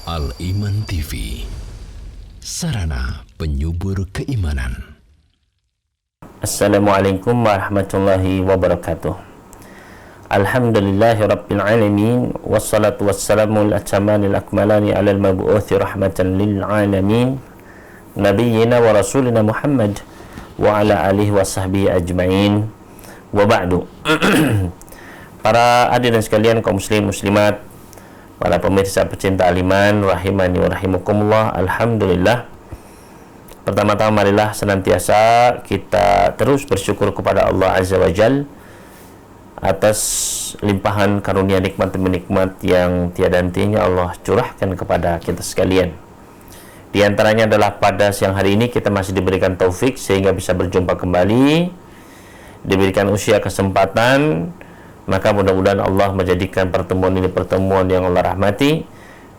Al-Iman TV, sarana penyubur keimanan. Assalamualaikum warahmatullahi wabarakatuh. Alhamdulillahi rabbil alamin, wassalatu wassalamu al-atamanil akmalani ala al-mabu'uthi rahmatan lil alamin, nabiyyina wa rasulina Muhammad wa ala alihi wa sahbihi ajma'in, wa ba'du. Para hadirin sekalian, kaum muslim muslimat, para pemirsa pecinta al-iman, rahimani wa rahimakumullah. Alhamdulillah, pertama-tama marilah senantiasa kita terus bersyukur kepada Allah Azza wa Jal atas limpahan karunia nikmat demi nikmat yang tiada hentinya Allah curahkan kepada kita sekalian. Di antaranya adalah pada siang hari ini kita masih diberikan taufik sehingga bisa berjumpa kembali, diberikan usia kesempatan. Maka mudah-mudahan Allah menjadikan pertemuan ini pertemuan yang Allah rahmati,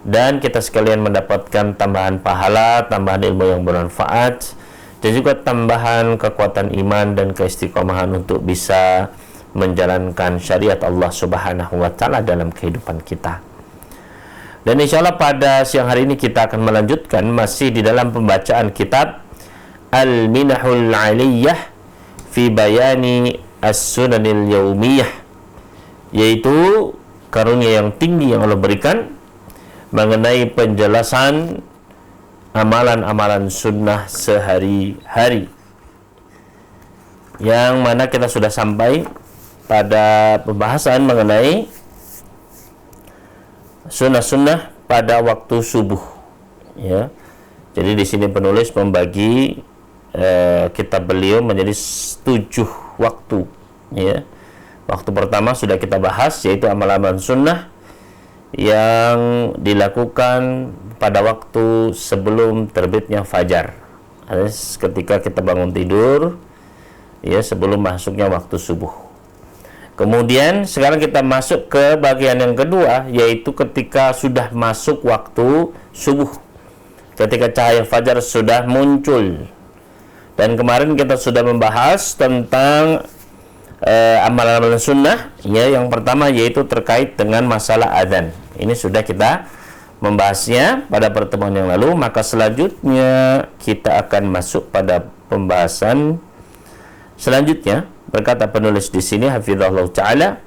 dan kita sekalian mendapatkan tambahan pahala, tambahan ilmu yang bermanfaat, dan juga tambahan kekuatan iman dan keistiqomahan untuk bisa menjalankan syariat Allah Subhanahu wa Ta'ala dalam kehidupan kita. Dan insya Allah pada siang hari ini kita akan melanjutkan masih di dalam pembacaan kitab Al-Minahul Aliyah fi Bayani As-Sunanil Yaumiyah, yaitu karunia yang tinggi yang Allah berikan mengenai penjelasan amalan-amalan sunnah sehari-hari, yang mana kita sudah sampai pada pembahasan mengenai sunnah-sunnah pada waktu subuh, ya. Jadi di sini penulis membagi kitab beliau menjadi 7 waktu, ya. Waktu pertama sudah kita bahas, yaitu amalan-amalan sunnah yang dilakukan pada waktu sebelum terbitnya fajar, alias ketika kita bangun tidur, ya, sebelum masuknya waktu subuh. Kemudian sekarang kita masuk ke bagian yang kedua, yaitu ketika sudah masuk waktu subuh, ketika cahaya fajar sudah muncul. Dan kemarin kita sudah membahas tentang amalan-amalan sunnah, ya. Yang pertama yaitu terkait dengan masalah adzan. Ini sudah kita membahasnya pada pertemuan yang lalu. Maka selanjutnya kita akan masuk pada pembahasan selanjutnya. Berkata penulis di sini, hafizahullah taala,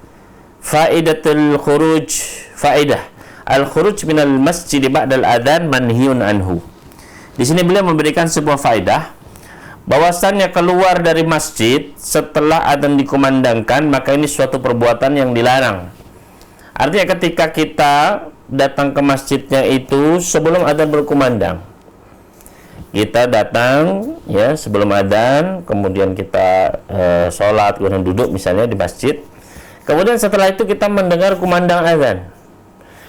faidatul khuruj, faidah al-khuruj minal masjid ba'dal adzan manhiyun anhu. Di sini beliau memberikan sebuah faedah bahwasannya keluar dari masjid setelah adzan dikumandangkan, maka ini suatu perbuatan yang dilarang. Artinya ketika kita datang ke masjidnya itu sebelum adzan berkumandang, kita datang, ya, sebelum adzan, kemudian kita sholat, kemudian duduk misalnya di masjid, kemudian setelah itu kita mendengar kumandang adzan.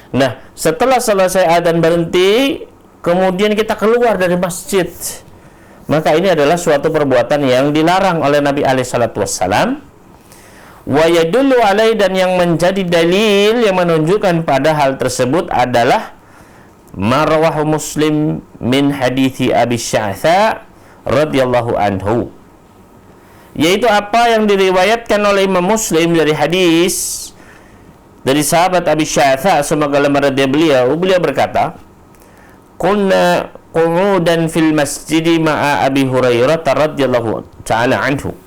Nah, setelah selesai adzan berhenti, kemudian kita keluar dari masjid, maka ini adalah suatu perbuatan yang dilarang oleh Nabi alaihissalam. Wa yadullu alaihi, dan yang menjadi dalil yang menunjukkan pada hal tersebut adalah marwahu Muslim min hadithi Abi Sya'tha radhiyallahu anhu, yaitu apa yang diriwayatkan oleh Imam Muslim dari hadis dari sahabat Abi Sya'tha, semoga Allah meridai beliau berkata, qulna qu'udan fil masjid ma'a Abi Hurairah radhiyallahu ta'ala anhu.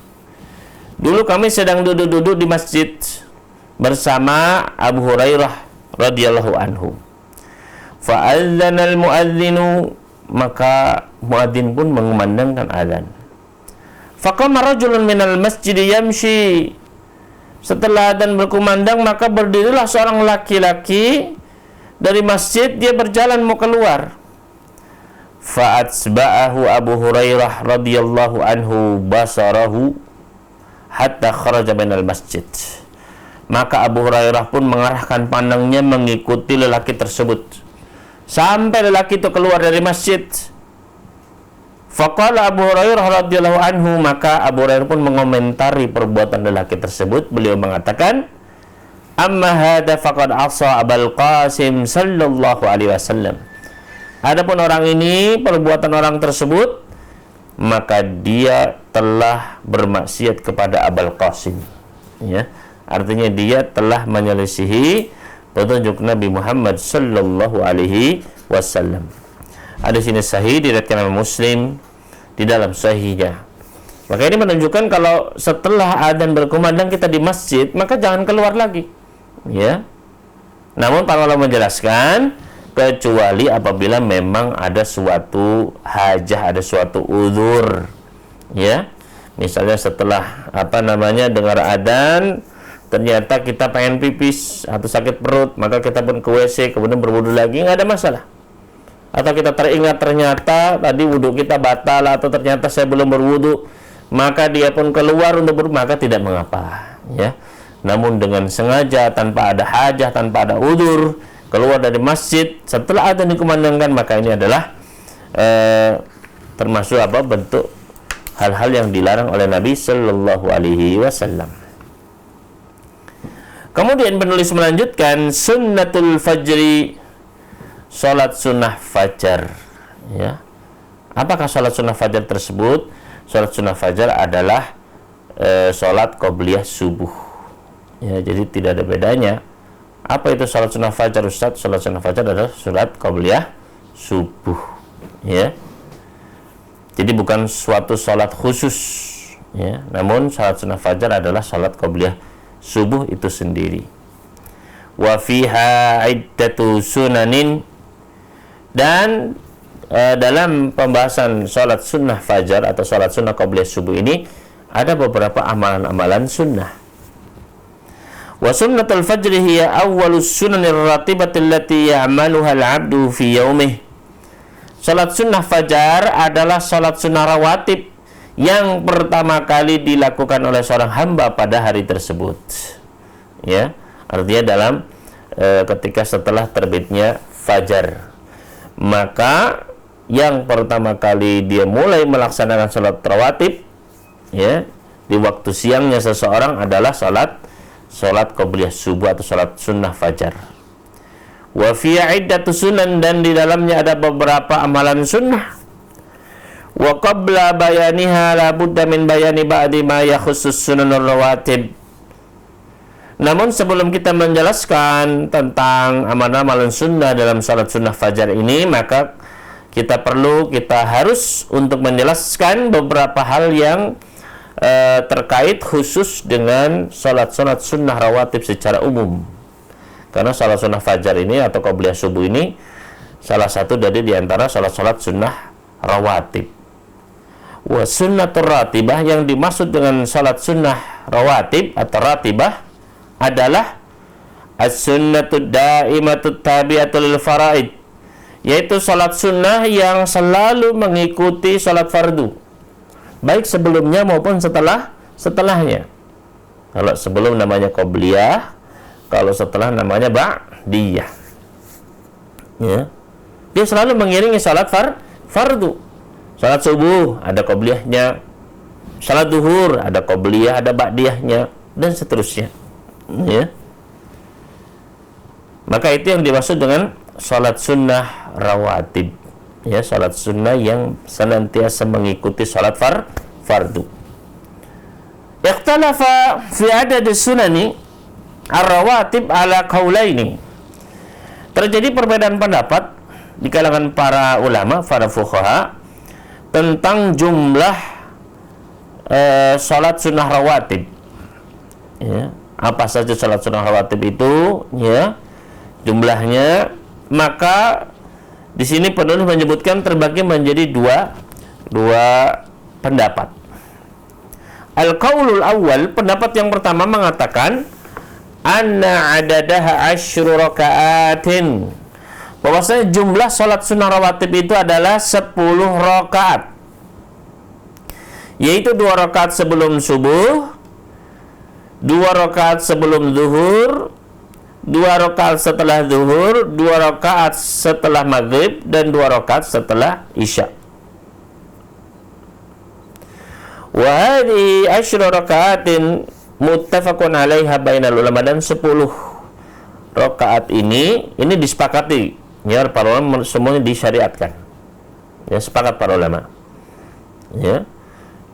Dulu kami sedang duduk-duduk di masjid bersama Abu Hurairah radhiyallahu anhu. Fa'adzana al-mu'adzinu, maka muadzin pun mengumandangkan azan. Faqama rajulun minal masjid yamshi. Setelah azan berkumandang, maka berdirilah seorang laki-laki dari masjid, dia berjalan mau keluar. Fa'atsba'ahu Abu Hurairah radhiyallahu anhu basarahu hatta kharaja minal masjid. Maka Abu Hurairah pun mengarahkan pandangnya mengikuti lelaki tersebut sampai lelaki itu keluar dari masjid. Faqala Abu Hurairah radhiyallahu anhu, maka Abu Hurairah pun mengomentari perbuatan lelaki tersebut. Beliau mengatakan, amma hadza faqad asa Abul Qasim sallallahu alaihi wasallam. Adapun orang ini, perbuatan orang tersebut, maka dia telah bermaksiat kepada Abul Qasim, ya. Artinya dia telah menyelisihi petunjuk Nabi Muhammad sallallahu alaihi wasallam. Hadis ini sahih diriwayatkan oleh Muslim di dalam sahihnya. Maka ini menunjukkan kalau setelah adzan berkumandang kita di masjid, maka jangan keluar lagi. Ya. Namun para ulama menjelaskan kecuali apabila memang ada suatu hajah, ada suatu uzur. Ya. Misalnya setelah dengar adzan, ternyata kita pengen pipis atau sakit perut, maka kita pun ke WC kemudian berwudu lagi, nggak ada masalah. Atau kita teringat ternyata tadi wudu kita batal, atau ternyata saya belum berwudu, maka dia pun keluar untuk berwudu, maka tidak mengapa, ya. Namun dengan sengaja, tanpa ada hajah, tanpa ada udzur, keluar dari masjid setelah adzan dikumandangkan, maka ini adalah termasuk bentuk hal-hal yang dilarang oleh Nabi Sallallahu Alaihi Wasallam. Kemudian penulis melanjutkan sunnatul fajri, salat sunnah fajar. Ya. Apakah salat sunnah fajar tersebut? Salat sunnah fajar adalah salat qobliyah subuh. Ya, jadi tidak ada bedanya. Apa itu salat sunnah fajar, Ustaz? Salat sunnah fajar adalah salat qobliyah subuh. Ya. Jadi bukan suatu salat khusus. Ya. Namun salat sunnah fajar adalah salat qobliyah subuh itu sendiri. Wa fiha iddatu sunanin, dan dalam pembahasan salat sunnah fajar atau salat sunnah qobliyah subuh ini ada beberapa amalan-amalan sunnah. Wa sunnatul fajri hiya awwalus sunanir ratibati allati ya'maluha al-'abdu fi yaumih. Salat sunnah fajar adalah salat sunnah rawatib yang pertama kali dilakukan oleh seorang hamba pada hari tersebut. Ya, artinya dalam ketika setelah terbitnya fajar, maka yang pertama kali dia mulai melaksanakan salat rawatib, ya, di waktu siangnya seseorang adalah salat qobliyah subuh atau salat sunnah fajar. Wa fi iddatu sunan, dan di dalamnya ada beberapa amalan sunnah. Wa qabla bayaniha la budda min bayani ba'di ma yakhussus sunanur rawatib. Namun sebelum kita menjelaskan tentang amalan-amalan sunnah dalam salat sunnah fajar ini, maka kita harus untuk menjelaskan beberapa hal yang terkait khusus dengan salat sunnah rawatib secara umum. Karena salat sunnah fajar ini atau qobliyah subuh ini salah satu dari diantara salat sunnah rawatib. Wa sunnatur ratibah, yang dimaksud dengan salat sunnah rawatib atau ratibah adalah as-sunnatud da'imatut tabi'atul lil faraid, yaitu salat sunnah yang selalu mengikuti salat fardu, baik sebelumnya maupun setelahnya. Kalau sebelum namanya qobliyah, kalau setelah namanya ba'diyah. Ya. Dia selalu mengiringi salat fardu. Salat subuh ada qobliyahnya, salat duhur ada qobliyah, ada ba'diyahnya, dan seterusnya. Ya. Maka itu yang dimaksud dengan salat sunnah rawatib. Ya, salat sunnah yang senantiasa mengikuti salat fardu. Ikhtalafa fi adad sunani ar-rawatib ala qaulaini. Terjadi perbedaan pendapat di kalangan para ulama, para fuqaha, tentang jumlah salat sunnah rawatib. Ya, apa saja salat sunnah rawatib itu, ya, jumlahnya. Maka di sini penulis menyebutkan terbagi menjadi dua pendapat. Al-qaulul awal, pendapat yang pertama mengatakan anna adadaha asyru raka'atin, bahwasanya jumlah salat sunnah rawatib itu adalah 10 rakaat, yaitu 2 rakaat sebelum subuh, 2 rakaat sebelum zuhur, 2 rakaat setelah zuhur, 2 rakaat setelah maghrib, dan 2 rakaat setelah isya. Wa hadhihi asyru rakaatin muttafaqun 'alaiha bainal ulama, dan 10 rakaat ini disepakati, ya, para ulama semuanya disyariatkan. Ya, sepakat para ulama. Ya.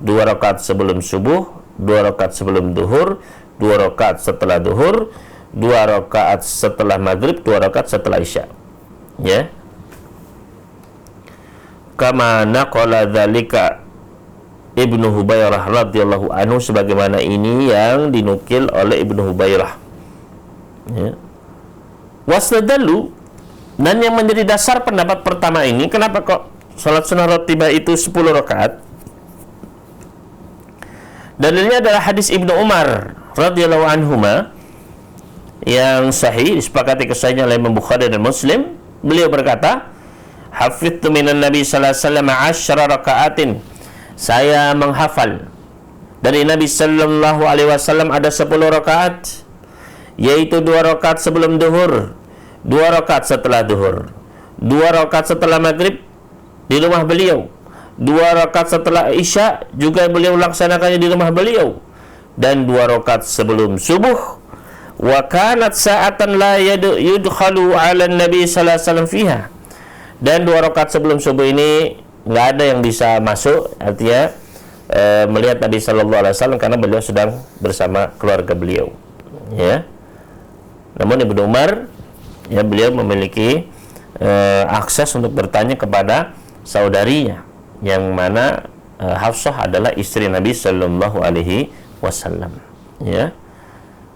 2 rakaat sebelum subuh, 2 rakaat sebelum duhur, 2 rakaat setelah duhur, 2 rakaat setelah maghrib, 2 rakaat setelah isya. Ya. Kama naqala dzalika Ibnu Hubairah radhiyallahu anhu, sebagaimana ini yang dinukil oleh Ibnu Hubairah. Ya. Wasnadallu, dan yang menjadi dasar pendapat pertama ini, kenapa kok salat sunnah ratibah itu 10 rakaat? Dalilnya adalah hadis Ibnu Umar radhiyallahu anhuma yang sahih, disepakati kesahihannya oleh Imam Bukhari dan Muslim. Beliau berkata, hafidtu minan Nabi sallallahu alaihi wasallam 10 rakaatin. Saya menghafal dari Nabi sallallahu alaihi wasallam ada 10 rakaat, yaitu 2 rakaat sebelum duhur, 2 rakaat setelah duhur, 2 rakaat setelah maghrib di rumah beliau, 2 rakaat setelah isya juga beliau laksanakannya di rumah beliau, dan 2 rakaat sebelum subuh. Wa kanat sa'atan la yudkhalu 'ala Nabi sallallahu alaihi wasallam fiha. Dan 2 rakaat sebelum subuh ini nggak ada yang bisa masuk, artinya melihat Nabi sallallahu alaihi wasallam, karena beliau sedang bersama keluarga beliau. Ya. Namun Ibnu Umar, ya, beliau memiliki akses untuk bertanya kepada saudarinya, yang mana Hafsah adalah istri Nabi sallallahu alaihi wasallam. Ya.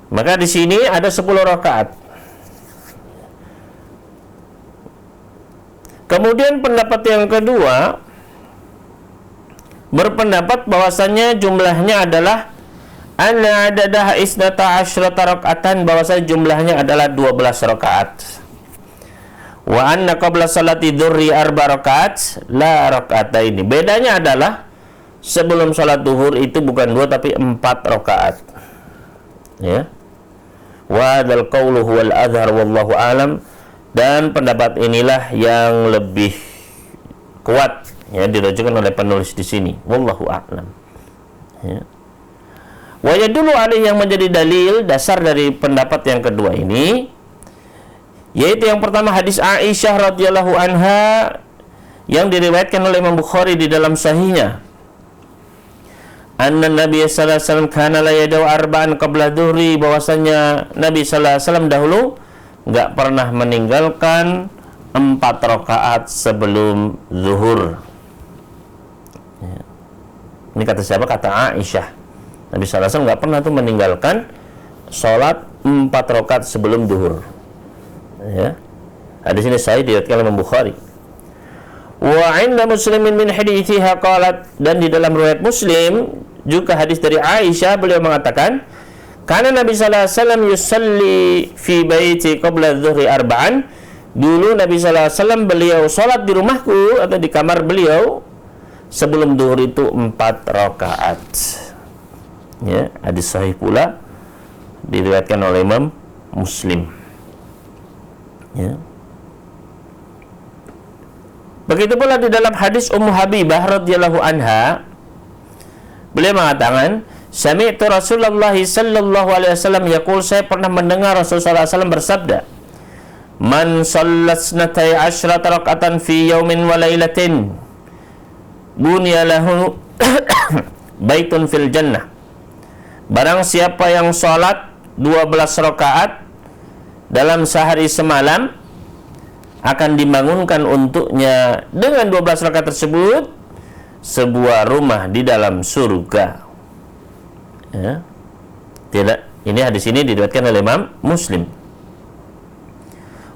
Maka di sini ada 10 rakaat. Kemudian pendapat yang kedua berpendapat bahwasannya jumlahnya adalah anna adadah isnata asyrata rakaatan, bahwasanya jumlahnya adalah 12 rakaat. Wa anna qabla salati dzurri 4 rakaat la rakaataini. Bedanya adalah sebelum salat duhur itu bukan 2 tapi 4 rakaat. Ya. Wa hadzal qawlu huwal azhar wallahu alam, dan pendapat inilah yang lebih kuat, ya, dirujukan oleh penulis di sini, wallahu a'lam. Ya. Wa yadullu alaihi, yang menjadi dalil dasar dari pendapat yang kedua ini, yaitu yang pertama hadis Aisyah radhiyallahu anha yang diriwayatkan oleh Imam Bukhari di dalam sahihnya. Anna Nabi sallallahu alaihi wasallam kana la yadau arba'an qabla dhuhri, bahwasanya Nabi sallallahu alaihi wasallam dahulu enggak pernah meninggalkan 4 rakaat sebelum zuhur. Ya. Ini kata siapa? Kata Aisyah. Nabi sallallahu alaihi wasallam enggak pernah tuh meninggalkan salat 4 rakaat sebelum zuhur. Ya. Hadis ini sahih diriwayatkan oleh Imam Bukhari. Wa 'inda Muslimin min hadithiha qalat, dan di dalam riwayat Muslim juga hadis dari Aisyah, beliau mengatakan, karena Nabi sallallahu alaihi wasallam yusalli fi baiti qabla adh-dhuhri arba'an. Dulu Nabi sallallahu alaihi wasallam beliau salat di rumahku atau di kamar beliau sebelum zuhur itu 4 rakaat. Ya, hadis sahih pula diriwayatkan oleh Imam Muslim. Ya. Begitu pula di dalam hadis Ummu Habibah radhiyallahu anha, beliau mengatakan, sami'tu Rasulullah sallallahu alaihi wasallam yaqul, saya pernah mendengar Rasulullah sallallahu alaihi wasallam bersabda, man shallat snatai asyrata rak'atan fi yaumin wa lailatin bunya lahu baitun fil jannah. Barang siapa yang salat 12 rakaat dalam sehari semalam, akan dibangunkan untuknya dengan 12 rakaat tersebut sebuah rumah di dalam surga. Ya. Tidak, ini hadis ini diriwayatkan oleh Imam Muslim.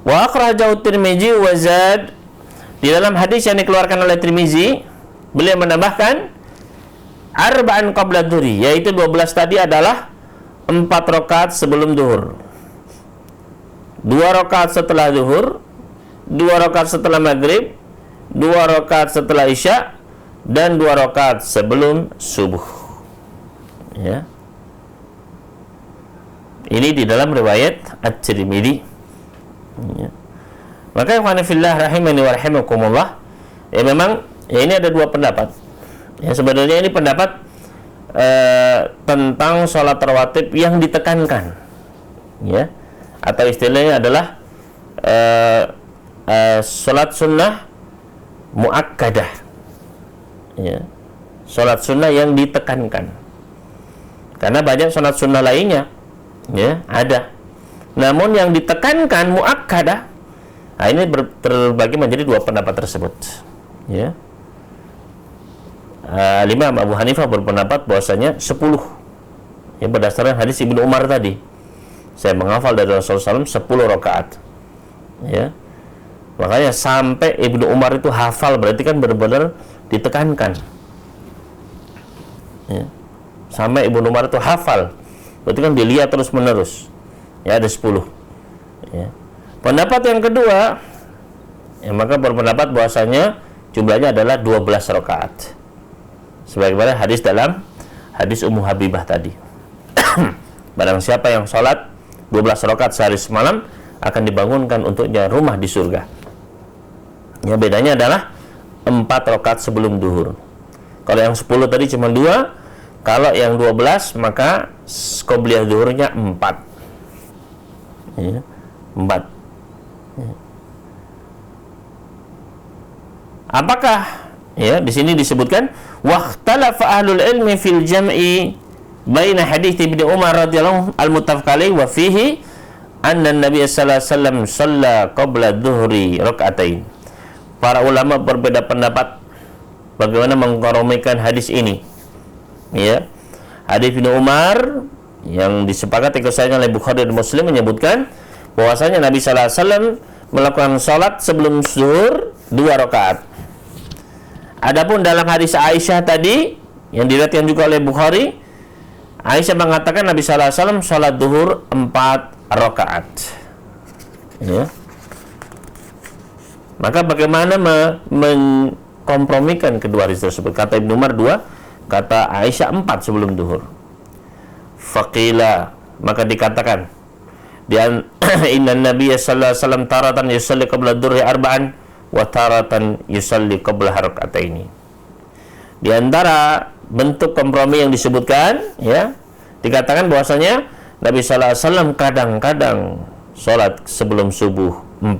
Wa akhrajahu Tirmizi wa zad, di dalam hadis yang dikeluarkan oleh Tirmizi, beliau menambahkan arba'an qabla dhuhri, yaitu 12 tadi adalah 4 rakaat sebelum zuhur, 2 rakaat setelah zuhur, 2 rakaat setelah maghrib, 2 rakaat setelah isya, dan 2 rakaat sebelum subuh. Ya. Ini di dalam riwayat At-Tirmidzi. Ya. Maka ikhwan fillah rahimani wa rahimakumullah, ya memang ya ini ada 2 pendapat. Ya, sebenarnya ini pendapat tentang sholat rawatib yang ditekankan. Ya. Atau istilahnya adalah sholat sunnah muakkadah, ya, sholat sunnah yang ditekankan. Karena banyak sholat sunnah lainnya, ya, ada, Namun yang ditekankan muakkadah. Nah, ini terbagi menjadi dua pendapat tersebut. Ya. Imam Abu Hanifah berpendapat bahwasanya 10. Ya, berdasarkan hadis Ibnu Umar tadi. Saya menghafal dari Rasulullah SAW 10 rakaat. Ya. Makanya sampai Ibnu Umar itu hafal, berarti kan benar-benar ditekankan. Ya. Sampai Ibnu Umar itu hafal, berarti kan dilihat terus menerus. Ya, ada 10. Ya. Pendapat yang kedua, ya, maka berpendapat bahwasanya jumlahnya adalah 12 rakaat. Sebagaimana hadis dalam hadis Ummu Habibah tadi. Barang siapa yang sholat 12 rakaat sehari semalam, akan dibangunkan untuknya rumah di surga. Ya, bedanya adalah 4 rakaat sebelum duhur. Kalau yang 10 tadi cuma 2, kalau yang 12 maka qobliyah duhurnya 4. Ya, 4. Ya. Apakah ya di sini disebutkan waqtalafa ahlul ilmi fil jam'i baina hadits Ibnu Umar radhiyallahu al-muttafaq alaihi wa fihi anna Nabi sallallahu alaihi wasallam shalla qabla dhuhri rak'atain. Para ulama berbeda pendapat bagaimana mengkompromikan hadis ini. Ya. Hadis Ibnu Umar yang disepakati kesahihan oleh Bukhari dan Muslim menyebutkan bahwasanya Nabi sallallahu alaihi wasallam melakukan salat sebelum zuhur 2 rakaat. Adapun dalam hadis Aisyah tadi yang diriwayatkan juga oleh Bukhari, Aisyah mengatakan Nabi sallallahu alaihi wasallam salat zuhur 4 rakaat. Ya. Maka bagaimana mengkompromikan kedua hadis tersebut? Kata Ibnu Umar 2, kata Aisyah 4 sebelum zuhur. Faqila, maka dikatakan dan inna Nabiy sallallahu alaihi wasallam taratan yusalli qabla dhuhri arba'an wa taratan yusalli qabla rak'ataini. Di antara bentuk kompromi yang disebutkan, ya, dikatakan bahwasanya Nabi sallallahu alaihi wasallam kadang-kadang salat sebelum subuh 4,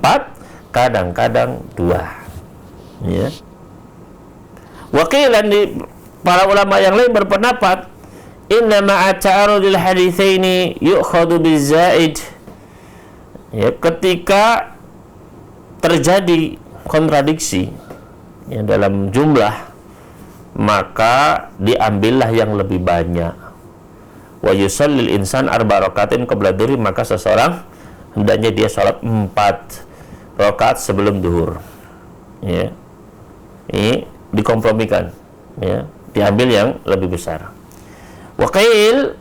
kadang-kadang 2. Ya. Wakilan di para ulama yang lain berpendapat inna ma'a ta'arudil haditsaini yu'khadhu bizaid. Ya, ketika terjadi kontradiksi ya, dalam jumlah, maka diambillah yang lebih banyak. Wa yusallil insan 4 rakaatin qabla dhuhri, maka seseorang hendaknya dia salat 4 rakaat sebelum duhur. Ya. Ini dikompromikan, ya, diambil yang lebih besar. Wa qail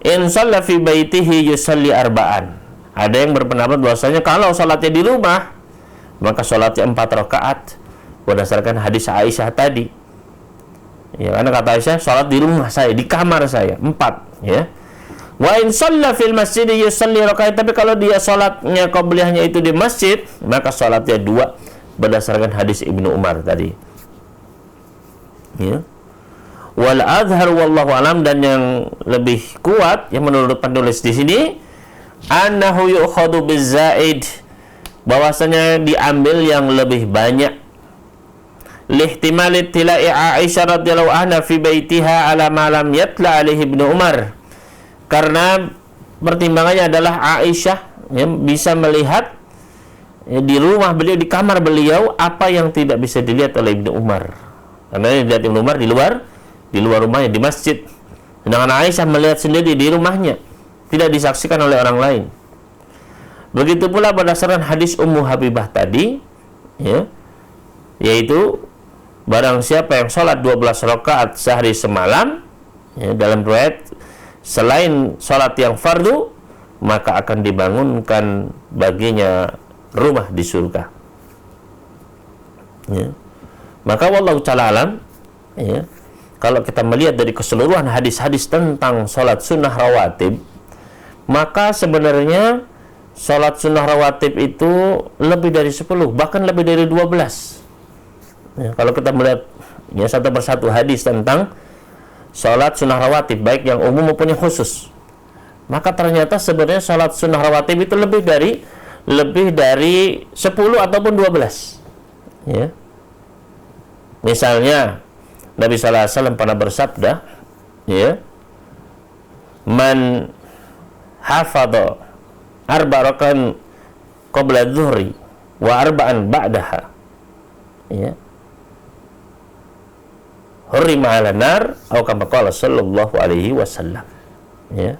in shalla fi baitihi yusalli arba'an. Ada yang berpendapat bahwasanya kalau salatnya di rumah, maka salatnya 4 rakaat berdasarkan hadis Aisyah tadi. Ya, karena kata Aisyah, salat di rumah saya, di kamar saya 4, ya. Wa in shalla fil masjid yusalli rakaat, tapi kalau dia salatnya qabliyahnya itu di masjid, maka salatnya 2 berdasarkan hadis Ibnu Umar tadi. Ya. Wal azhar wallahu alam, dan yang lebih kuat yang menurut penulis di sini annahu yu'khadhu bizaid, bahwasanya diambil yang lebih banyak. Lihtimali tila'i Aisyah radhiyallahu anha fi baitiha ala ma lam yatla alaihi Ibnu Umar, karena pertimbangannya adalah Aisyah yang bisa melihat di rumah beliau, di kamar beliau, apa yang tidak bisa dilihat oleh Ibnu Umar. Karena yang dilihat Ibnu Umar di luar rumahnya, di masjid. Sedangkan Aisyah melihat sendiri di rumahnya, tidak disaksikan oleh orang lain. Begitu pula berdasarkan hadis Ummu Habibah tadi, ya, yaitu barang siapa yang sholat 12 rakaat sehari semalam, ya, dalam riwayat selain sholat yang fardu, maka akan dibangunkan baginya rumah di surga. Ya. Maka wallahu ta'ala alam, ya, kalau kita melihat dari keseluruhan hadis-hadis tentang sholat sunnah rawatib, maka sebenarnya sholat sunnah rawatib itu lebih dari 10, bahkan lebih dari 12. Ya, kalau kita melihat ya, satu persatu hadis tentang sholat sunnah rawatib, baik yang umum maupun yang khusus, maka ternyata sebenarnya sholat sunnah rawatib itu lebih dari 10 ataupun 12. Ya. Misalnya Nabi sallallahu alaihi wasallam pernah bersabda, ya, man hafadha arba'an qabla dhuhri wa arba'an ba'daha. Ya. Hurrima 'alan nar atau kama qala sallallahu alaihi wasallam. Ya.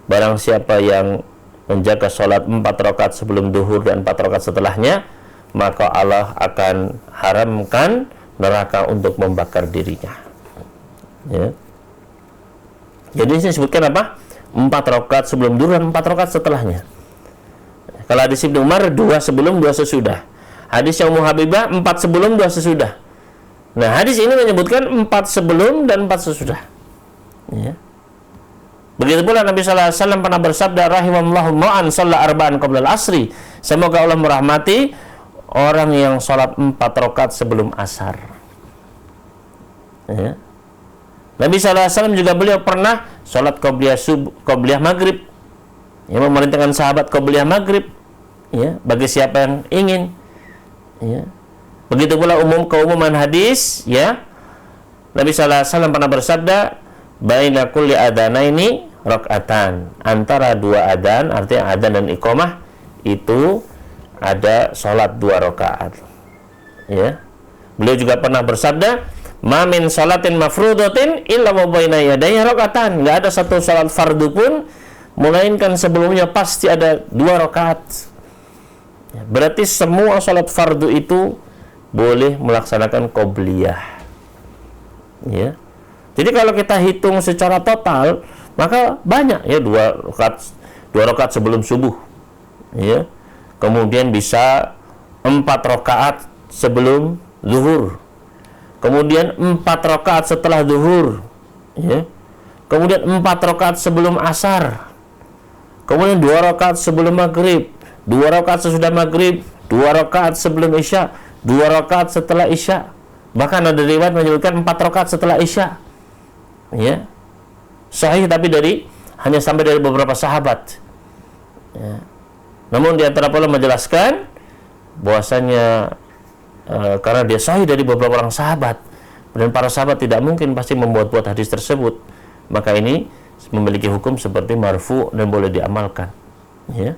Barang siapa yang menjaga salat 4 rakaat sebelum zuhur dan 4 rakaat setelahnya, maka Allah akan haramkan neraka untuk membakar dirinya. Ya. Jadi saya sebutkan apa? 4 rakaat sebelum zuhur dan 4 rakaat setelahnya. Kalau hadis Ibnu Umar 2 sebelum 2 sesudah. Hadis yang Ummu Habibah 4 sebelum 2 sesudah. Nah, hadis ini menyebutkan 4 sebelum dan 4 sesudah. Ya. Begitu pula Nabi sallallahu alaihi wasallam pernah bersabda, rahimallahu ma'an shalla arba'an qabla al-asri. Semoga Allah merahmati orang yang salat 4 rakaat sebelum asar. Ya. Nabi sallallahu alaihi wasallam juga beliau pernah salat qabliyah maghrib. Ya, memerintahkan sahabat qabliyah maghrib. Ya, bagi siapa yang ingin. Ya. Begitu pula keumuman hadis, ya. Nabi sallallahu alaihi wasallam pernah bersabda, baina kulli adanaini rakaatan. Antara 2 adzan, artinya adzan dan iqamah, itu ada salat 2 rakaat. Ya. Beliau juga pernah bersabda, ma min salatin mafrudatin illa wa baina yadayha rakaatan. Enggak ada satu salat fardu pun melainkan sebelumnya pasti ada 2 rakaat. Ya, berarti semua salat fardu itu boleh melaksanakan qobliyah. Ya. Jadi kalau kita hitung secara total, maka banyak ya 2 rakaat sebelum subuh. Ya. Kemudian bisa 4 rakaat sebelum zuhur. Kemudian 4 rakaat setelah zuhur. Ya. Kemudian 4 rakaat sebelum asar. Kemudian 2 rakaat sebelum maghrib, 2 rakaat sesudah maghrib, 2 rakaat sebelum isya, 2 rakaat setelah isya. Bahkan ada riwayat menyebutkan 4 rakaat setelah isya. Ya. Sahih tapi hanya sampai dari beberapa sahabat. Ya. Namun di antara para menjelaskan bahwasanya karena dia sahih dari beberapa orang sahabat dan para sahabat tidak mungkin pasti membuat-buat hadis tersebut, maka ini memiliki hukum seperti marfu dan boleh diamalkan. Ya.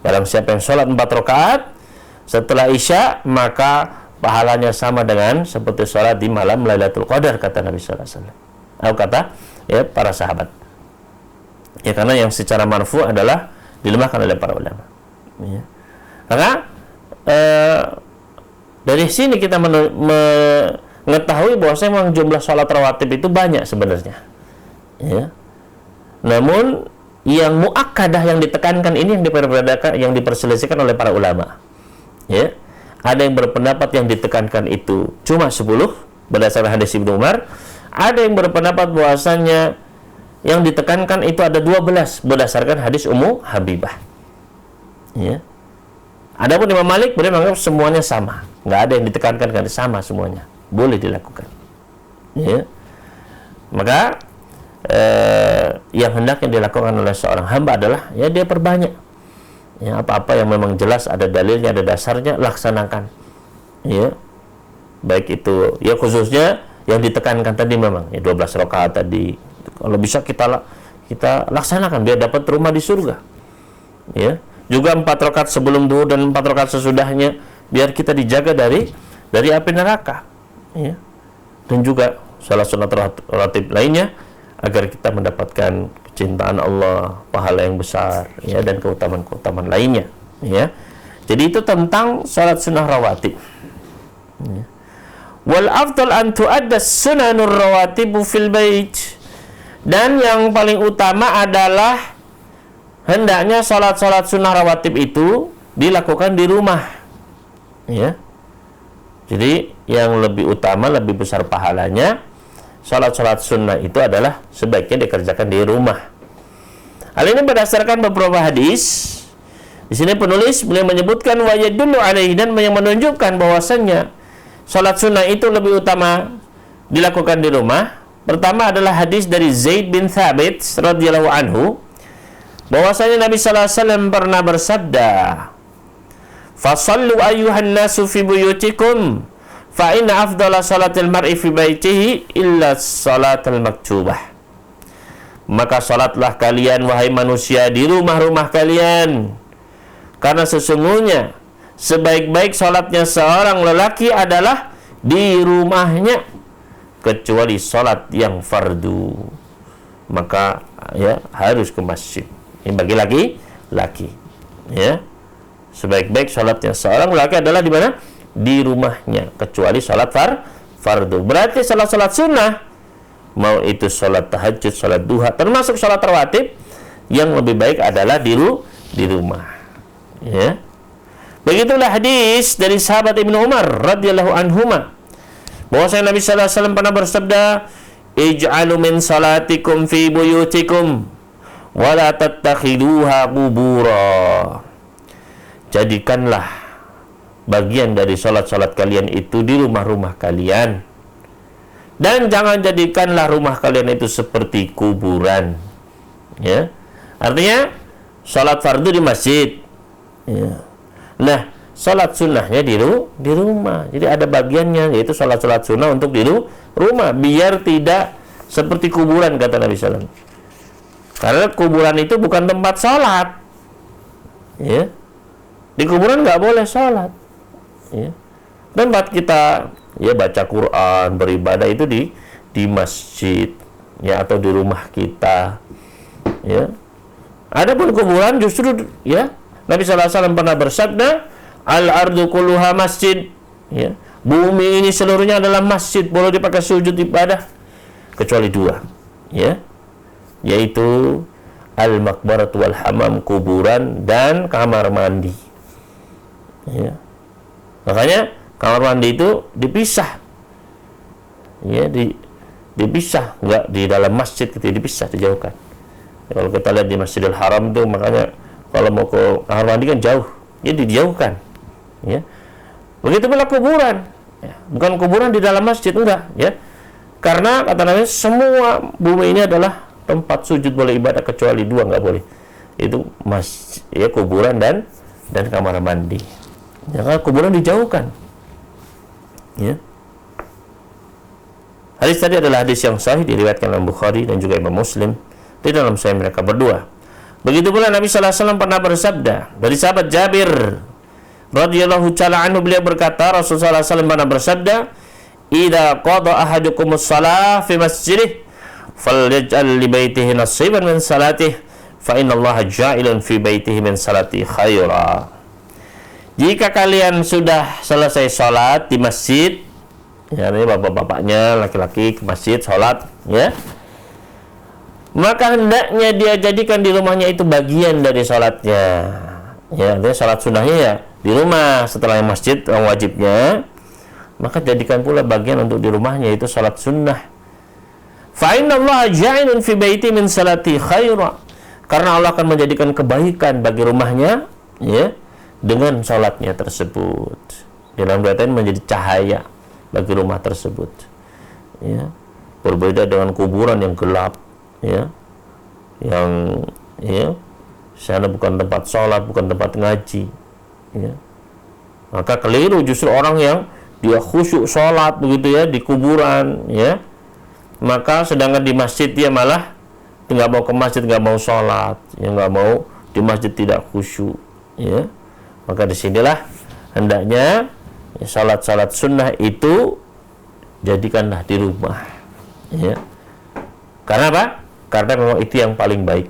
Barang siapa yang sholat 4 rakaat setelah isya, maka pahalanya sama dengan seperti sholat di malam Lailatul Qadar, kata Nabi sallallahu alaihi wasallam. Atau kata ya para sahabat. Ya, karena yang secara marfu adalah dilemahkan oleh para ulama. Ya. Karena dari sini kita mengetahui bahwa memang jumlah sholat rawatib itu banyak sebenarnya. Ya. Namun yang muakkadah yang ditekankan ini yang diperselisihkan oleh para ulama. Ya. Ada yang berpendapat yang ditekankan itu cuma 10 berdasarkan hadis Ibnu Umar. Ada yang berpendapat bahwasannya yang ditekankan itu ada 12 berdasarkan hadis Ummu Habibah. Ya. Adapun Imam Malik boleh menganggap semuanya sama, nggak ada yang ditekankan karena sama semuanya, boleh dilakukan. Ya. Maka yang hendaknya dilakukan oleh seorang hamba adalah ya dia perbanyak. Ya, apa-apa yang memang jelas ada dalilnya, ada dasarnya, laksanakan. Ya. Baik itu ya khususnya yang ditekankan tadi memang ya 12 rakaat tadi. Kalau bisa kita laksanakan biar dapat rumah di surga. Ya. Juga 4 rakaat sebelum zuhur dan 4 rakaat sesudahnya biar kita dijaga dari api neraka. Ya. Dan juga salah sunat rawatib lainnya agar kita mendapatkan kecintaan Allah, pahala yang besar, ya, dan keutamaan-keutamaan lainnya, ya. Jadi itu tentang salat sunnah rawatib. Ya. Wal afdal an tu'adda sunanur rawatibu fil bait. Dan yang paling utama adalah hendaknya salat-salat sunnah rawatib itu dilakukan di rumah. Ya. Jadi yang lebih utama, lebih besar pahalanya, salat-salat sunnah itu adalah sebaiknya dikerjakan di rumah. Hal ini berdasarkan beberapa hadis. Di sini penulis beliau menyebutkan wa yadullu alaihi, dan yang menunjukkan bahwasannya salat sunnah itu lebih utama dilakukan di rumah. Pertama adalah hadis dari Zaid bin Thabit radhiyallahu anhu, bahwasanya Nabi sallallahu alaihi wasallam pernah bersabda, "Fasallu ayyuhan nasu fi buyutikum, fa inna afdala salatil mar'i fi baitihi illa salatul maktubah." maka salatlah kalian wahai manusia di rumah-rumah kalian, karena sesungguhnya sebaik-baik salatnya seorang lelaki adalah di rumahnya, kecuali salat yang fardu, maka ya harus ke masjid. Ini bagi laki-laki, ya. Sebaik-baik salatnya seorang lelaki adalah di mana? Di rumahnya, kecuali salat fardu. Berarti salat sunnah, mau itu salat tahajud, salat duha, termasuk salat rawatib, yang lebih baik adalah di rumah, ya. Begitulah hadis dari sahabat Ibnu Umar radhiyallahu anhuma, bahwasanya Nabi sallallahu alaihi wasallam pernah bersabda, "Ij'alu min salatikum fi buyutikum wa la tattakhiduha qubura." Jadikanlah bagian dari salat-salat kalian itu di rumah-rumah kalian, dan jangan jadikanlah rumah kalian itu seperti kuburan, ya. Artinya salat fardu di masjid, ya. Nah, salat sunnahnya di rumah. Jadi ada bagiannya, yaitu salat sunnah untuk di rumah, biar tidak seperti kuburan, kata Nabi SAW. Karena kuburan itu bukan tempat salat, ya. Di kuburan nggak boleh salat, ya. Tempat kita ya baca Quran, beribadah itu di masjid, ya, atau di rumah kita, ya. Adapun kuburan justru, ya, Nabi SAW pernah bersabda, al-ardu kulluha masjid, ya. Bumi ini seluruhnya adalah masjid, boleh dipakai sujud ibadah kecuali dua, ya, yaitu al-maqbaratu wal hamam, kuburan dan kamar mandi, ya. Makanya kamar mandi itu dipisah, ya, dipisah, enggak di dalam masjid, gitu, dipisah, dijauhkan. Ya, kalau kita lihat di Masjidil Haram itu, makanya kalau mau ke kamar mandi kan jauh, jadi dijauhkan, ya. Begitu pula kuburan, ya. Bukan kuburan di dalam masjid, enggak, ya. Karena kata Nabi, semua bumi ini adalah tempat sujud boleh ibadah kecuali dua enggak boleh, itu masjid, ya, kuburan dan kamar mandi. Ya, karena kuburan dijauhkan, ya. Hadis tadi adalah hadis yang sahih, diriwayatkan oleh Bukhari dan juga Imam Muslim di dalam sahih mereka berdua. Begitu pula Nabi sallallahu alaihi wasallam pernah bersabda dari sahabat Jabir radhiyallahu ta'ala anhu, beliau berkata, Rasulullah sallallahu alaihi wasallam pernah bersabda, "Idza qada ahadukumus shalah fi masjidih falyaj'al li baitihi nasiban min salatihi fa innallaha ja'ilun fi baitihi min salati khaira." Jika kalian sudah selesai sholat di masjid, ya, ini bapak-bapaknya laki-laki ke masjid sholat, ya, maka hendaknya dia jadikan di rumahnya itu bagian dari sholatnya, ya. Dia sholat sunnahnya ya di rumah setelah yang masjid yang wajibnya, maka jadikan pula bagian untuk di rumahnya itu sholat sunnah. Fa innallaha ja'ilun fi baiti min salati khaira, karena Allah akan menjadikan kebaikan bagi rumahnya, ya, dengan sholatnya tersebut. Dalam kaitan menjadi cahaya bagi rumah tersebut, ya. Berbeda dengan kuburan yang gelap, ya, yang, ya, sana bukan tempat sholat, bukan tempat ngaji, ya. Maka keliru justru orang yang dia khusyuk sholat begitu, ya, di kuburan, ya, maka sedangkan di masjid dia malah nggak mau ke masjid, nggak mau sholat, ya, nggak mau di masjid, tidak khusyuk, ya. Maka disinilah hendaknya, ya, salat sunnah itu jadikanlah di rumah, ya. Karena apa? Karena memang itu yang paling baik.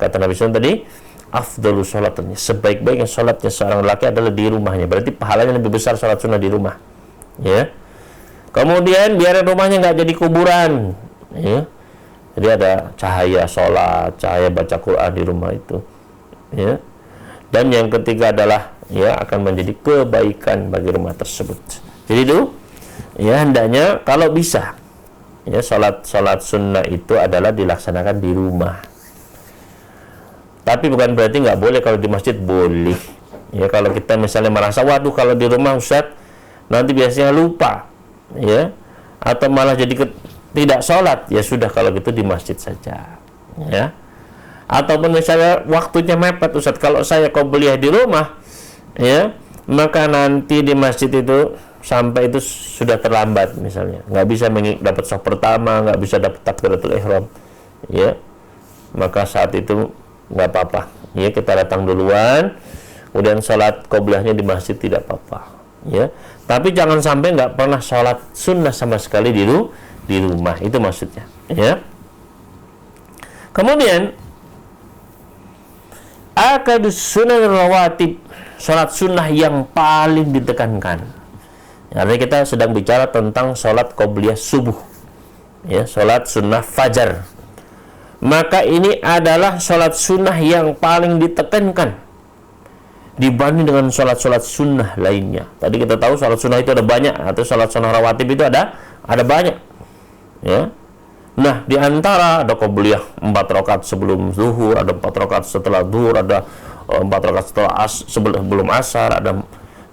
Kata Nabi SAW tadi, afdalu sholatnya, sebaik-baiknya sholatnya seorang lelaki adalah di rumahnya. Berarti pahalanya lebih besar sholat sunnah di rumah, ya. Kemudian biar rumahnya nggak jadi kuburan, ya. Jadi ada cahaya sholat, cahaya baca Quran di rumah itu, ya. Dan yang ketiga adalah, ya, akan menjadi kebaikan bagi rumah tersebut. Jadi itu, ya, hendaknya kalau bisa, ya, salat sunnah itu adalah dilaksanakan di rumah. Tapi bukan berarti nggak boleh kalau di masjid, boleh. Ya, kalau kita misalnya merasa, waduh, kalau di rumah Ustaz nanti biasanya lupa, ya, atau malah jadi tidak sholat, ya sudah, kalau gitu di masjid saja, ya. Ataupun misalnya waktunya mepet, Ustaz, kalau saya qobliyah di rumah, ya, maka nanti di masjid itu sampai itu sudah terlambat, misalnya nggak bisa dapat saf pertama, nggak bisa dapat takbiratul ihram, ya, maka saat itu nggak apa-apa. Ya, kita datang duluan, kemudian sholat qobliyahnya di masjid tidak apa-apa. Ya, tapi jangan sampai nggak pernah sholat sunnah sama sekali di rumah, itu maksudnya. Ya. Kemudian akadus sunnah rawatib, sholat sunnah yang paling ditekankan. Artinya kita sedang bicara tentang sholat qobliyah subuh, ya, sholat sunnah fajar. Maka ini adalah sholat sunnah yang paling ditekankan dibanding dengan sholat-sholat sunnah lainnya. Tadi kita tahu sholat sunnah itu ada banyak, atau sholat sunnah rawatib itu ada banyak. Ya. Nah, di antara ada qobliyah 4 rakaat sebelum zuhur, ada 4 rakaat setelah zuhur, ada 4 rakaat setelah sebelum asar, ada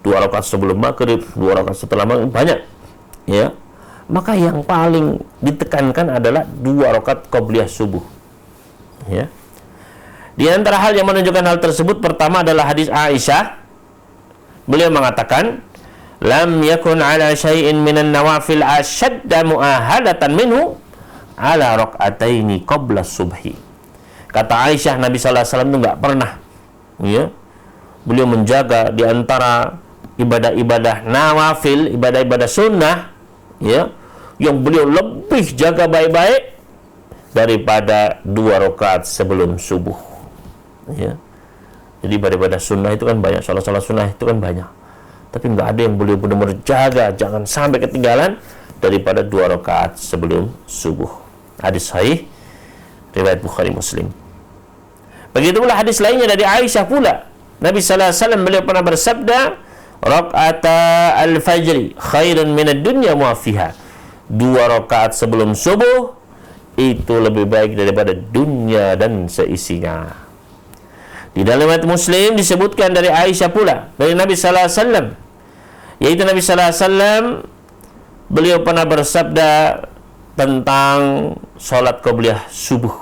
2 rakaat sebelum maghrib, 2 rakaat setelah maghrib, banyak. Ya. Maka yang paling ditekankan adalah 2 rakaat qobliyah subuh. Ya. Di antara hal yang menunjukkan hal tersebut, pertama adalah hadis Aisyah. Beliau mengatakan, "Lam yakun ala syai'in minan nawafil ashadda mu'ahadatan minhu ala rak'ataini qabla subhi." Kata Aisyah, Nabi sallallahu alaihi wasallam itu enggak pernah, ya, beliau menjaga di antara ibadah-ibadah nawafil, ibadah-ibadah sunnah, ya, yang beliau lebih jaga baik-baik daripada 2 rakaat sebelum subuh. Ya. Jadi ibadah sunnah itu kan banyak, sholat-sholat sunnah itu kan banyak, tapi nggak ada yang beliau benar-benar jaga jangan sampai ketinggalan daripada 2 rakaat sebelum subuh. Hadis sahih riwayat Bukhari Muslim. Begitu pula hadis lainnya dari Aisyah pula. Nabi sallallahu alaihi wasallam beliau pernah bersabda, "Rak'ata al-fajri khairun minad dunya wa fiha." 2 rakaat sebelum subuh itu lebih baik daripada dunia dan seisinya. Di dalam riwayat Muslim disebutkan dari Aisyah pula dari Nabi sallallahu alaihi wasallam, yaitu Nabi sallallahu alaihi wasallam beliau pernah bersabda tentang salat qobliyah subuh,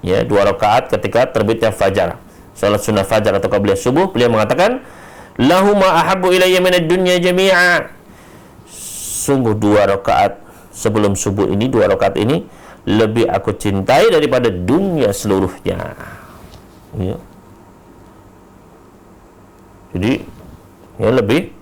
ya, 2 rakaat ketika terbitnya fajar, salat sunnah fajar atau qobliyah subuh. Beliau mengatakan, "Lahuma ahabbu ilayya minad dunya jami'a." Sungguh 2 rakaat sebelum subuh ini, 2 rakaat ini lebih aku cintai daripada dunia seluruhnya. Ya. Jadi ya lebih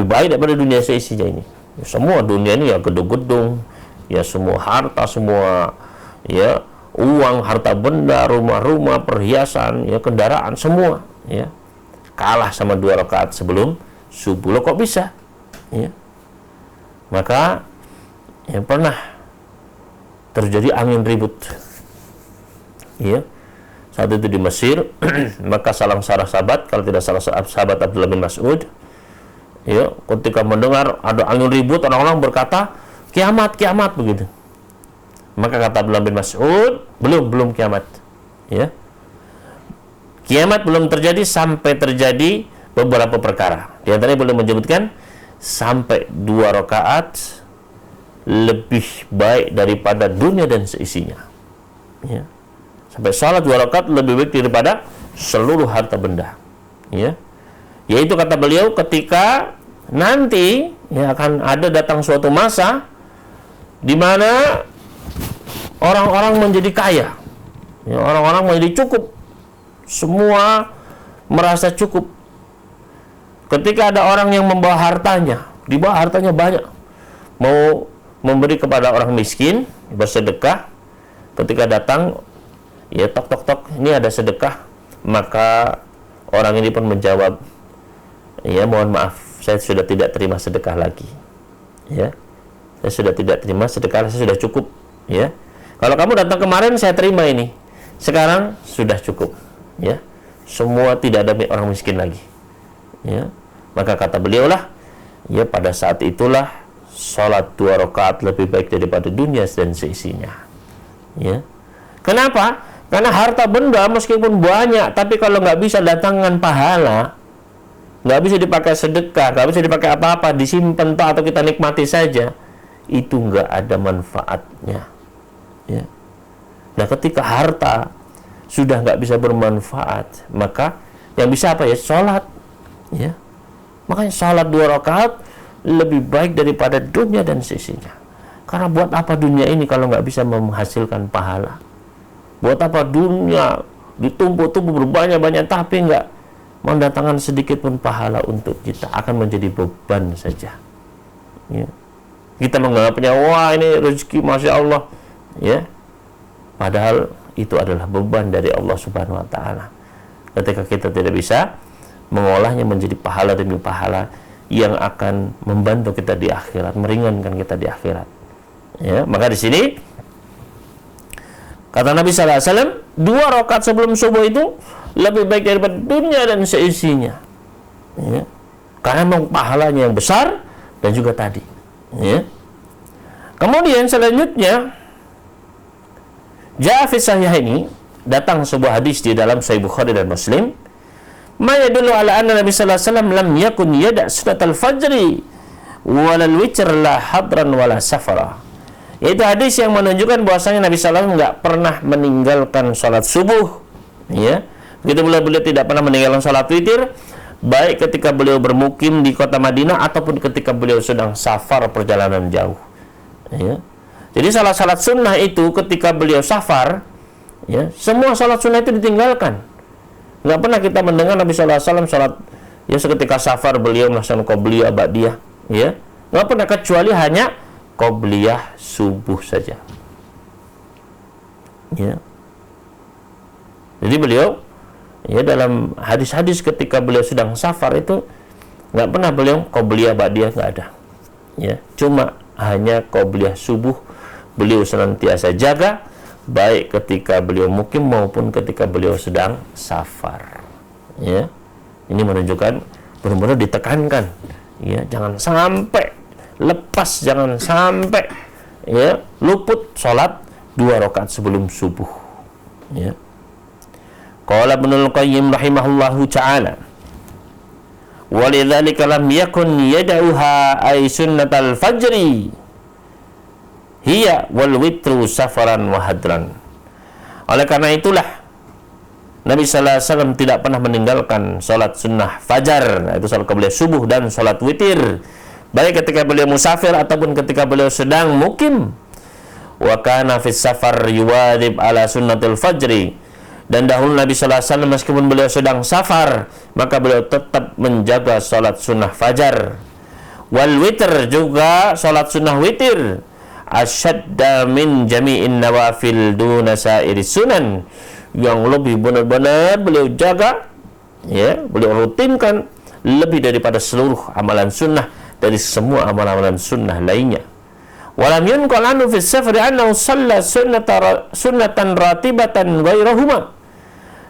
baik daripada dunia seisinya ini. Ya, semua dunia ini ya gedung-gedung, ya semua harta, semua ya uang, harta benda, rumah-rumah, perhiasan, ya kendaraan, semua ya kalah sama 2 rakaat sebelum subuh. Loh, kok bisa? Ya. Maka yang pernah terjadi angin ribut, ya, saat itu di Mesir. Maka salah sahabat, kalau tidak salah sahabat Abdullah bin Mas'ud, ya, ketika mendengar ada angin ribut, orang-orang berkata kiamat begitu. Maka kata Abdullah bin Mas'ud, belum kiamat, ya, kiamat belum terjadi sampai terjadi beberapa perkara. Di antaranya boleh menyebutkan sampai 2 rakaat lebih baik daripada dunia dan seisinya. Ya. Sampai salat 2 rakaat lebih baik daripada seluruh harta benda. Ya. Yaitu kata beliau ketika nanti ya akan ada datang suatu masa di mana orang-orang menjadi kaya. Ya, orang-orang menjadi cukup. Semua merasa cukup. Ketika ada orang yang membawa hartanya, dibawa hartanya banyak, mau memberi kepada orang miskin, bersedekah. Ketika datang, ya tok, ini ada sedekah. Maka orang ini pun menjawab, ya mohon maaf, saya sudah tidak terima sedekah lagi. Ya, saya sudah tidak terima sedekah, saya sudah cukup. Ya, kalau kamu datang kemarin saya terima ini, sekarang sudah cukup. Ya, semua tidak ada orang miskin lagi. Ya, maka kata beliau lah, ya pada saat itulah salat 2 rakaat lebih baik daripada dunia dan seisinya. Ya. Kenapa? Karena harta benda meskipun banyak, tapi kalau nggak bisa datangkan pahala, nggak bisa dipakai sedekah, nggak bisa dipakai apa-apa, disimpan atau kita nikmati saja, itu nggak ada manfaatnya. Ya. Nah, ketika harta sudah nggak bisa bermanfaat, maka yang bisa apa ya? Salat. Ya. Makanya salat 2 rakaat lebih baik daripada dunia dan sisinya. Karena buat apa dunia ini kalau nggak bisa menghasilkan pahala? Buat apa dunia ditumpuk-tumpuk berbanyak-banyak tapi enggak mendatangkan sedikit pun pahala untuk kita, akan menjadi beban saja. Ya. Kita menganggapnya, wah ini rezeki Masya Allah, ya. Padahal itu adalah beban dari Allah Subhanahu Wa Taala. Ketika kita tidak bisa mengolahnya menjadi pahala demi pahala yang akan membantu kita di akhirat, meringankan kita di akhirat. Ya, maka di sini kata Nabi Sallallahu Alaihi Wasallam, 2 rakaat sebelum subuh itu lebih baik daripada dunia dan seisinya. Ya. Karena memang pahalanya yang besar dan juga tadi. Ya. Kemudian selanjutnya, ja'a fi sahihaini, datang sebuah hadis di dalam Sahih Bukhari dan Muslim, ma yadullu ala anna Nabi sallallahu alaihi wasallam lam yakun yada' sunatal fajri walal witr la hadran wala safara. Yaitu hadis yang menunjukkan bahwasanya Nabi sallallahu alaihi wasallam enggak pernah meninggalkan salat subuh, ya. Begitu pula beliau tidak pernah meninggalkan salat witir, baik ketika beliau bermukim di kota Madinah ataupun ketika beliau sedang safar perjalanan jauh. Ya. Jadi salat sunnah itu ketika beliau safar, ya, semua salat sunnah itu ditinggalkan. Nggak pernah kita mendengar Nabi Sallallahu Alaihi Wasallam salat, ya, seketika safar beliau melaksanakan qobliyah ba'diyah, ya, nggak pernah, kecuali hanya qobliyah subuh saja. Ya. Jadi beliau, ya, dalam hadis-hadis ketika beliau sedang safar itu nggak pernah beliau qobliyah ba'diyah, nggak ada. Ya, cuma hanya qobliyah subuh beliau senantiasa jaga, baik ketika beliau mukim maupun ketika beliau sedang safar. Ya, ini menunjukkan benar-benar ditekankan, ya, jangan sampai lepas, jangan sampai, ya, luput sholat 2 rakaat sebelum subuh. Ya. Qala Ibnul Qayyim rahimahullahu ta'ala, walidzalika lam yakun yad'uha ay sunnatal fajri hiya wal witru safaran wa hadran. Oleh karena itulah Nabi sallallahu alaihi wasallam tidak pernah meninggalkan salat sunnah fajar, yaitu salat qabliyah subuh, dan salat witir, baik ketika beliau musafir ataupun ketika beliau sedang mukim. Wa kana fis safar yuwadib ala sunnatil fajri, dan dahulu Nabi sallallahu alaihi wasallam meskipun beliau sedang safar, maka beliau tetap menjaga salat sunnah fajar. Wal witr, juga salat sunnah witir, asyadda min jami'in nawafil duna sairi sunan, yang lebih benar-benar beliau jaga, ya, beliau rutinkan lebih daripada seluruh amalan sunnah, dari semua amalan-amalan sunnah lainnya. Walam yunqal anhu fi safari annahu shalla sunnatan ratibatan ghairahuma,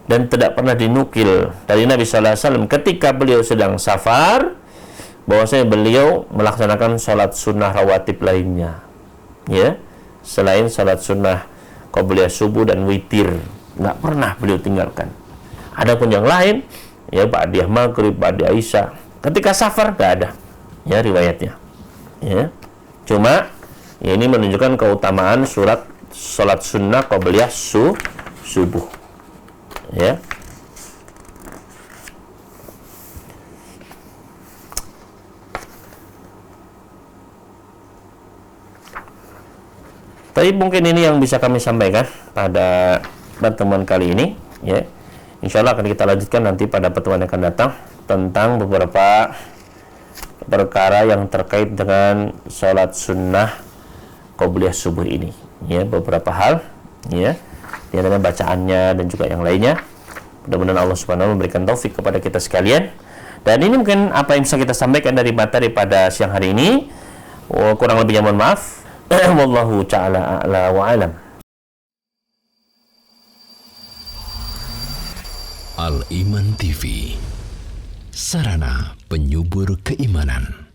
dan tidak pernah dinukil dari Nabi sallallahu alaihi wasallam ketika beliau sedang safar bahwasanya beliau melaksanakan salat sunnah rawatib lainnya, ya, selain salat sunnah qabliyah subuh dan witir, nggak pernah beliau tinggalkan. Adapun yang lain, ya, ba'diyah maghrib, ba'diyah isya, ketika safar nggak ada, ya, riwayatnya. Ya, cuma ya, ini menunjukkan keutamaan salat sunnah qabliyah subuh. Ya. Tapi mungkin ini yang bisa kami sampaikan pada pertemuan kali ini, ya. Insya Allah akan kita lanjutkan nanti pada pertemuan yang akan datang tentang beberapa perkara yang terkait dengan salat sunnah qabliyah subuh ini, ya, beberapa hal, ya, di antara bacaannya dan juga yang lainnya. Mudah-mudahan Allah Subhanahu wa taala memberikan taufik kepada kita sekalian. Dan ini mungkin apa yang bisa kita sampaikan dari materi pada siang hari ini. Kurang lebihnya mohon maaf. Wallahu ta'ala a'la wa alam. Al-Iman TV, sarana penyubur keimanan.